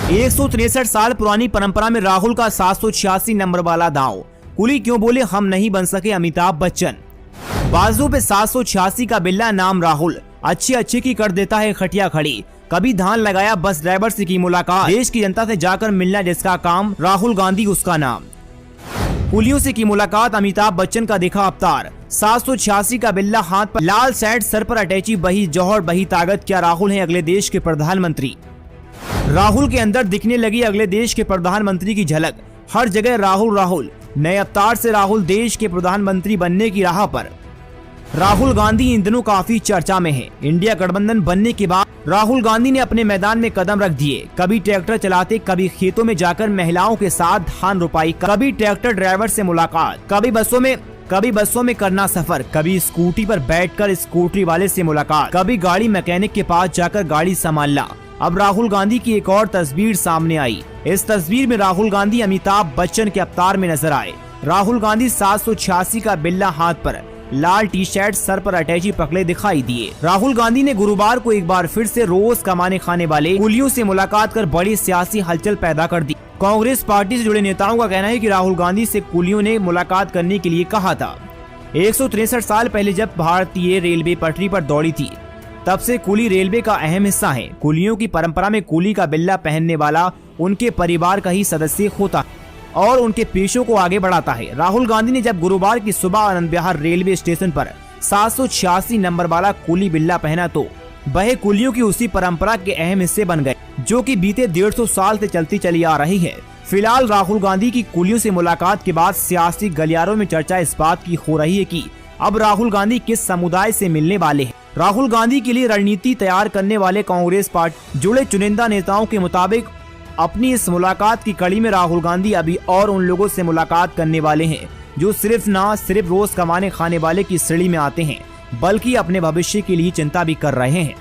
163 साल पुरानी परंपरा में राहुल का 786 नंबर वाला दांव। कुली क्यों बोले हम नहीं बन सके अमिताभ बच्चन। बाजू पे 786 का बिल्ला नाम राहुल, अच्छे की कर देता है खटिया खड़ी। कभी धान लगाया बस ड्राइवर से की मुलाकात, देश की जनता से जाकर मिलना जिसका काम, राहुल गांधी उसका नाम। कुलियों से की मुलाकात, अमिताभ बच्चन का दिखा अवतार। 786 का बिल्ला हाथ पर, लाल शर्ट सर पर अटैची, बही जौहर बही ताकत, क्या राहुल हैं अगले देश के प्रधानमंत्री। राहुल के अंदर दिखने लगी अगले देश के प्रधानमंत्री की झलक। हर जगह राहुल, नए अवतार से राहुल देश के प्रधानमंत्री बनने की राह पर। राहुल गांधी इन दिनों काफी चर्चा में है। इंडिया गठबंधन बनने के बाद राहुल गांधी ने अपने मैदान में कदम रख दिए। कभी ट्रैक्टर चलाते, कभी खेतों में जाकर महिलाओं के साथ धान रुपाई, कभी ट्रैक्टर ड्राइवर से मुलाकात, कभी बसों में करना सफर, कभी स्कूटी पर बैठकर स्कूटी वाले से मुलाकात, कभी गाड़ी मैकेनिक के पास जाकर गाड़ी संभालना। अब राहुल गांधी की एक और तस्वीर सामने आई। इस तस्वीर में राहुल गांधी अमिताभ बच्चन के अवतार में नजर आए। राहुल गांधी 786 का बिल्ला हाथ पर, लाल टी शर्ट सर पर अटैची पकड़े दिखाई दिए। राहुल गांधी ने गुरुवार को एक बार फिर से रोज कमाने खाने वाले कुलियों से मुलाकात कर बड़ी सियासी हलचल पैदा कर दी। कांग्रेस पार्टी से जुड़े नेताओं का कहना है कि राहुल गांधी से कुलियों ने मुलाकात करने के लिए कहा था। 163 साल पहले जब भारतीय रेलवे पटरी पर दौड़ी थी, तब से कुली रेलवे का अहम हिस्सा है। कुलियों की परंपरा में कुली का बिल्ला पहनने वाला उनके परिवार का ही सदस्य होता है और उनके पेशों को आगे बढ़ाता है। राहुल गांधी ने जब गुरुवार की सुबह आनंद विहार रेलवे स्टेशन पर 786 नंबर वाला कुली बिल्ला पहना तो वह कुलियों की उसी परंपरा के अहम हिस्से बन गए, जो कि बीते 150 साल से चलती चली आ रही है। फिलहाल राहुल गांधी की कुलियों से मुलाकात के बाद सियासी गलियारों में चर्चा इस बात की हो रही है कि अब राहुल गांधी किस समुदाय से मिलने वाले हैं। राहुल गांधी के लिए रणनीति तैयार करने वाले कांग्रेस पार्टी जुड़े चुनिंदा नेताओं के मुताबिक अपनी इस मुलाकात की कड़ी में राहुल गांधी अभी और उन लोगों से मुलाकात करने वाले हैं जो सिर्फ रोज कमाने खाने वाले की श्रेणी में आते हैं, बल्कि अपने भविष्य के लिए चिंता भी कर रहे हैं।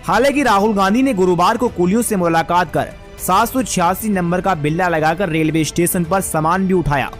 हालांकि राहुल गांधी ने गुरुवार को कुलियों से मुलाकात कर 786 नंबर का बिल्ला लगाकर रेलवे स्टेशन पर सामान भी उठाया।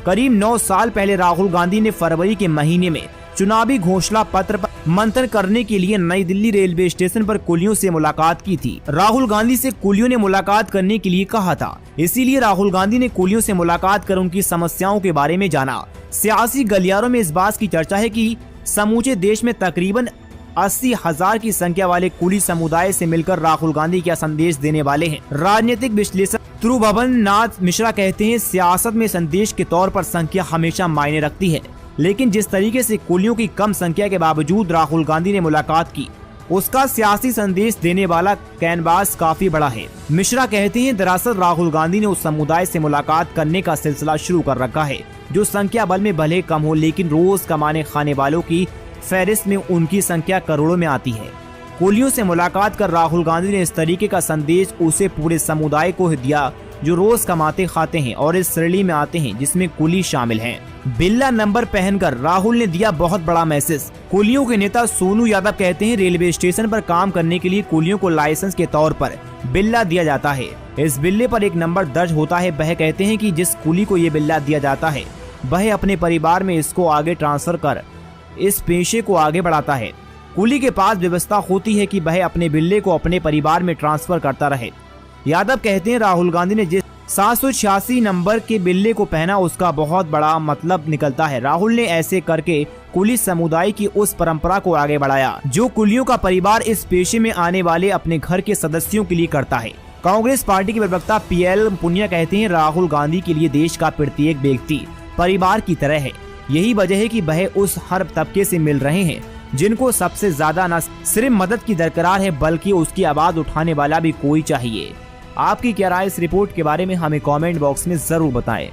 करीब 9 साल पहले राहुल गांधी ने फरवरी के महीने में चुनावी घोषणा पत्र पर मंथन करने के लिए नई दिल्ली रेलवे स्टेशन पर कुलियों से मुलाकात की थी। राहुल गांधी से कुलियों ने मुलाकात करने के लिए कहा था, इसीलिए राहुल गांधी ने कुलियों से मुलाकात कर उनकी समस्याओं के बारे में जाना। सियासी गलियारों में इस बात की चर्चा है कि समूचे देश में तकरीबन 80,000 की संख्या वाले कुली समुदाय से मिलकर राहुल गांधी क्या संदेश देने वाले हैं। राजनीतिक विश्लेषक त्रिभुवन नाथ मिश्रा कहते हैं, सियासत में संदेश के तौर पर संख्या हमेशा मायने रखती है, लेकिन जिस तरीके से कुलियों की कम संख्या के बावजूद राहुल गांधी ने मुलाकात की, उसका सियासी संदेश देने वाला कैनवास काफी बड़ा है। मिश्रा कहते हैं, दरअसल राहुल गांधी ने उस समुदाय से मुलाकात करने का सिलसिला शुरू कर रखा है जो संख्या बल में भले कम हो, लेकिन रोज कमाने खाने वालों की फहरिस्त में उनकी संख्या करोड़ों में आती है। कुलियों से मुलाकात कर राहुल गांधी ने इस तरीके का संदेश उसे पूरे समुदाय को दिया जो रोज कमाते खाते हैं और इस श्रेणी में आते हैं जिसमें कुली शामिल हैं। बिल्ला नंबर पहनकर राहुल ने दिया बहुत बड़ा मैसेज। कुलियों के नेता सोनू यादव कहते हैं, रेलवे स्टेशन पर काम करने के लिए कुलियों को लाइसेंस के तौर पर बिल्ला दिया जाता है। इस बिल्ले पर एक नंबर दर्ज होता है। वह कहते हैं कि जिस कुली को ये बिल्ला दिया जाता है वह अपने परिवार में इसको आगे ट्रांसफर कर इस पेशे को आगे बढ़ाता है। कुली के पास व्यवस्था होती है कि वह अपने बिल्ले को अपने परिवार में ट्रांसफर करता रहे। यादव कहते हैं, राहुल गांधी ने जिस 786 नंबर के बिल्ले को पहना उसका बहुत बड़ा मतलब निकलता है। राहुल ने ऐसे करके कुली समुदाय की उस परंपरा को आगे बढ़ाया जो कुलियों का परिवार इस पेशे में आने वाले अपने घर के सदस्यों के लिए करता है। कांग्रेस पार्टी के प्रवक्ता PL पुनिया कहते हैं, राहुल गांधी के लिए देश का प्रत्येक व्यक्ति परिवार की तरह है। यही वजह है कि वह उस हर तबके से मिल रहे हैं जिनको सबसे ज्यादा न सिर्फ मदद की दरकार है, बल्कि उसकी आवाज उठाने वाला भी कोई चाहिए। आपकी क्या राय इस रिपोर्ट के बारे में हमें कमेंट बॉक्स में जरूर बताएं।